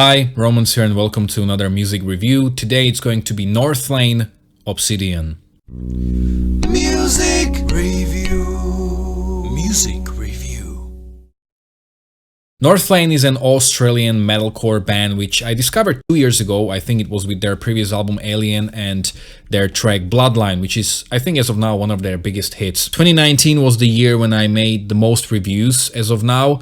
Hi, Romans here and welcome to another music review. Today it's going to be Northlane, Obsidian. Music review. Music review. Northlane is an Australian metalcore band which I discovered 2 years ago. I think it was with their previous album Alien and their track Bloodline, which is, I think as of now, one of their biggest hits. 2019 was the year when I made the most reviews as of now.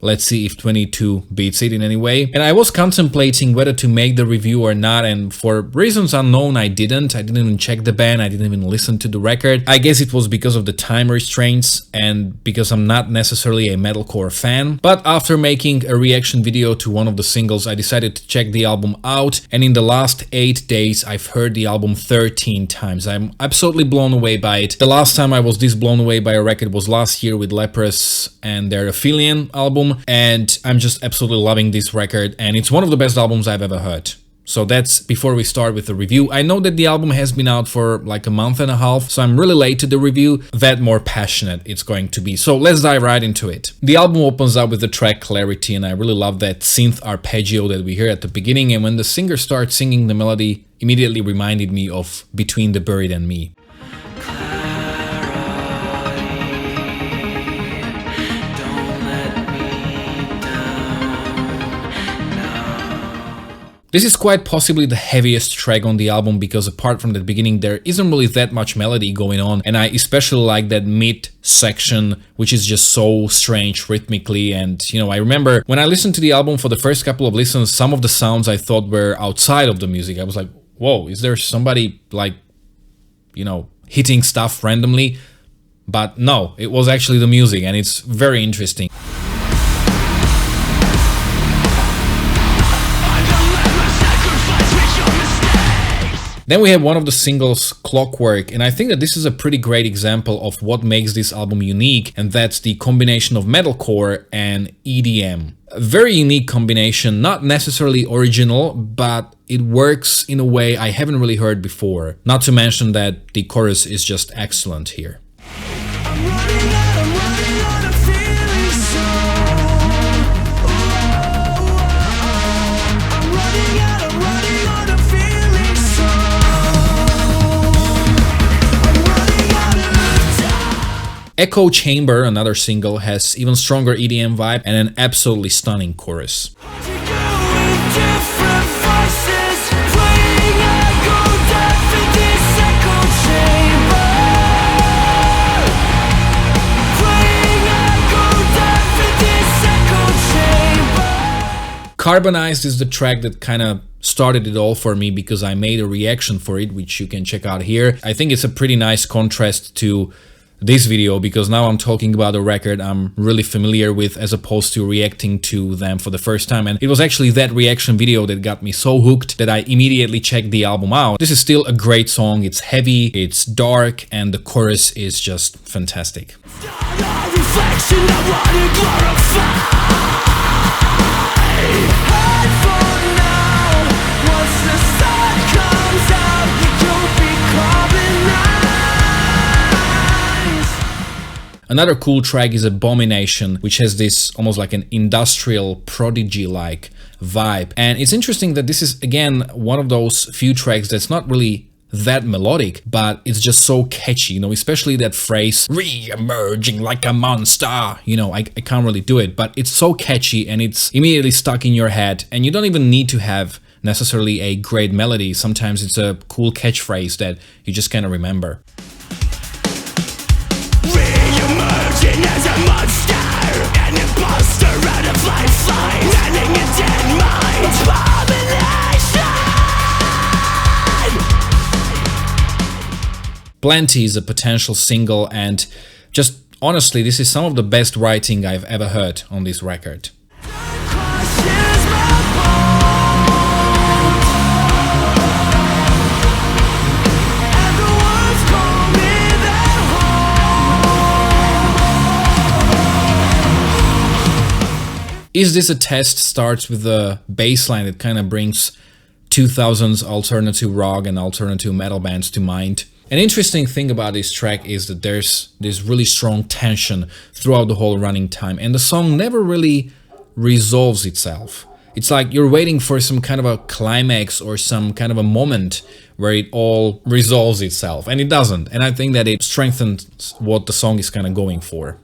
Let's see if 22 beats it in any way. And I was contemplating whether to make the review or not, and for reasons unknown I didn't even check the band, I didn't even listen to the record. I guess it was because of the time restraints and because I'm not necessarily a metalcore fan. But after making a reaction video to one of the singles, I decided to check the album out, and in the last 8 days I've heard the album 13 times. I'm absolutely blown away by it. The last time I was this blown away by a record was last year with Leprous and their Obsidian album. And I'm just absolutely loving this record, and it's one of the best albums I've ever heard. So that's before we start with the review. I know that the album has been out for like a month and a half, so I'm really late to the review. That more passionate it's going to be. So let's dive right into it. The album opens up with the track Clarity, and I really love that synth arpeggio that we hear at the beginning, and when the singer starts singing, the melody immediately reminded me of Between the Buried and Me. This is quite possibly the heaviest track on the album because apart from the beginning there isn't really that much melody going on, and I especially like that mid section which is just so strange rhythmically. And I remember when I listened to the album for the first couple of listens, some of the sounds I thought were outside of the music. I was like, whoa, is there somebody like hitting stuff randomly? But no, it was actually the music, and it's very interesting. Then we have one of the singles, Clockwork, and I think that this is a pretty great example of what makes this album unique, and that's the combination of metalcore and EDM. A very unique combination, not necessarily original, but it works in a way I haven't really heard before. Not to mention that the chorus is just excellent here. Echo Chamber, another single, has even stronger EDM vibe and an absolutely stunning chorus. Carbonized is the track that kind of started it all for me because I made a reaction for it, which you can check out here. I think it's a pretty nice contrast to this video because now I'm talking about a record I'm really familiar with as opposed to reacting to them for the first time, and it was actually that reaction video that got me so hooked that I immediately checked the album out. This is still a great song. It's heavy, it's dark, and the chorus is just fantastic. Another cool track is Abomination, which has this almost like an industrial prodigy-like vibe. And it's interesting that this is, again, one of those few tracks that's not really that melodic, but it's just so catchy, especially that phrase, re-emerging like a monster. I can't really do it, but it's so catchy and it's immediately stuck in your head, and you don't even need to have necessarily a great melody. Sometimes it's a cool catchphrase that you just kind of remember. As a monster, an imposter out of lifeline, running a dead mind. Abomination! Plenty is a potential single, and just honestly, this is some of the best writing I've ever heard on this record. Is This a Test starts with a bass line that kind of brings 2000s alternative rock and alternative metal bands to mind. An interesting thing about this track is that there's this really strong tension throughout the whole running time, and the song never really resolves itself. It's like you're waiting for some kind of a climax or some kind of a moment where it all resolves itself, and it doesn't. And I think that it strengthens what the song is kind of going for.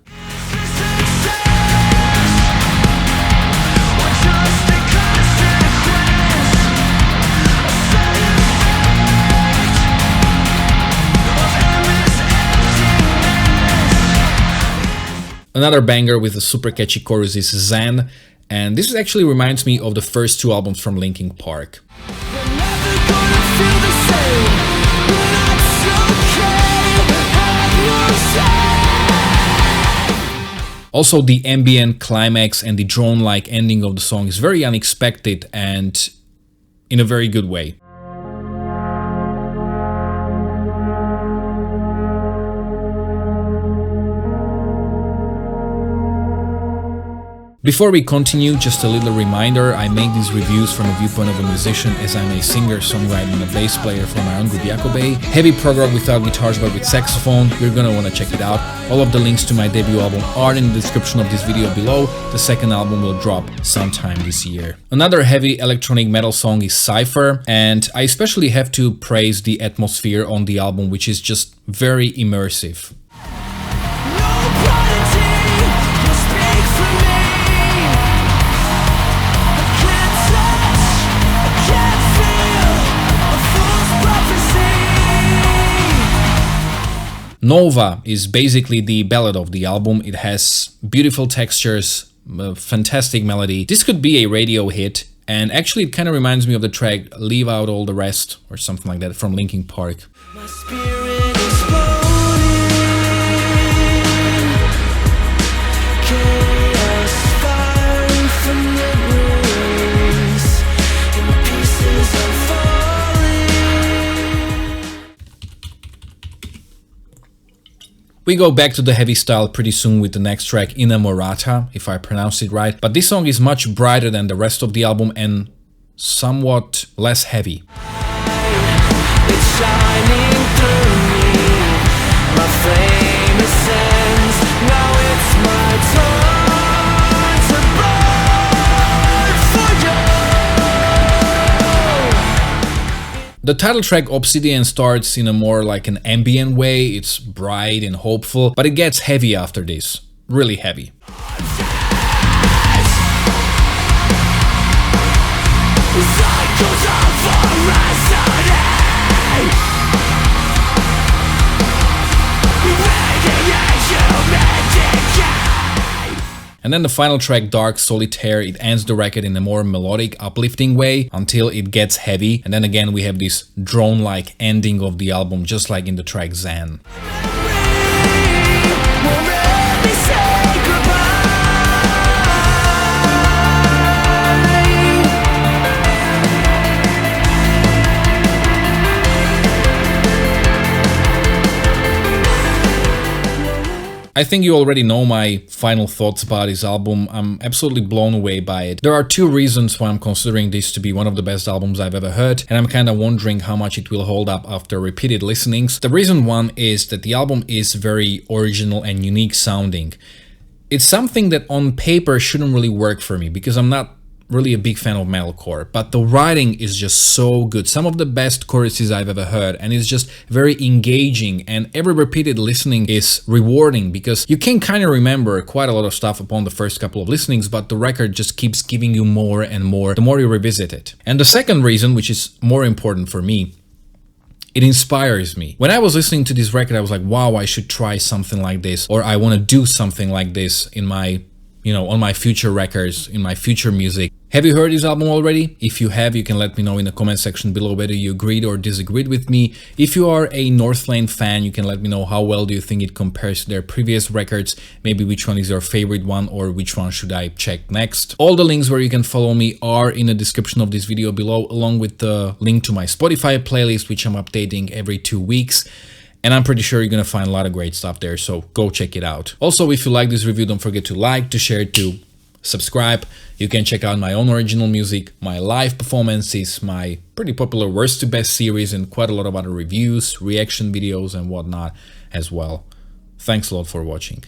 Another banger with a super catchy chorus is Zen, and this actually reminds me of the first two albums from Linkin Park. Also, the ambient climax and the drone-like ending of the song is very unexpected and in a very good way. Before we continue, just a little reminder, I make these reviews from a viewpoint of a musician, as I'm a singer, songwriter and a bass player for my own group Jakobe. Heavy prog rock without guitars but with saxophone, you're gonna wanna check it out. All of the links to my debut album are in the description of this video below. The second album will drop sometime this year. Another heavy electronic metal song is Cypher, and I especially have to praise the atmosphere on the album, which is just very immersive. Nova is basically the ballad of the album. It has beautiful textures, fantastic melody. This could be a radio hit, and actually it kind of reminds me of the track Leave Out All the Rest or something like that from Linkin Park. My spirit exploding, chaos firing from the ruins, and pieces are falling. We go back to the heavy style pretty soon with the next track, Inamorata, if I pronounced it right, but this song is much brighter than the rest of the album and somewhat less heavy. It's shining through me, my flame ascends, now it's my turn to burn for you. The title track Obsidian starts in a more like an ambient way. It's bright and hopeful, but it gets heavy after this, really heavy. Cycles of veracity, radiation decay. And then the final track, Dark Solitaire, it ends the record in a more melodic, uplifting way until it gets heavy. And then again we have this drone-like ending of the album, just like in the track Zen. I think you already know my final thoughts about this album. I'm absolutely blown away by it. There are two reasons why I'm considering this to be one of the best albums I've ever heard, and I'm kind of wondering how much it will hold up after repeated listenings. The reason one is that the album is very original and unique sounding. It's something that on paper shouldn't really work for me because I'm not really a big fan of metalcore, but the writing is just so good. Some of the best choruses I've ever heard, and it's just very engaging, and every repeated listening is rewarding because you can kind of remember quite a lot of stuff upon the first couple of listenings, but the record just keeps giving you more and more the more you revisit it. And the second reason, which is more important for me, it inspires me. When I was listening to this record, I was like, wow, I should try something like this, or I want to do something like this in my, on my future records, in my future music. Have you heard this album already? If you have, you can let me know in the comment section below whether you agreed or disagreed with me. If you are a Northlane fan, you can let me know how well do you think it compares to their previous records, maybe which one is your favorite one or which one should I check next. All the links where you can follow me are in the description of this video below, along with the link to my Spotify playlist, which I'm updating every 2 weeks. And I'm pretty sure you're gonna find a lot of great stuff there, so go check it out. Also, if you like this review, don't forget to like, to share, to subscribe. You can check out my own original music, my live performances, my pretty popular Worst to Best series, and quite a lot of other reviews, reaction videos and whatnot as well. Thanks a lot for watching.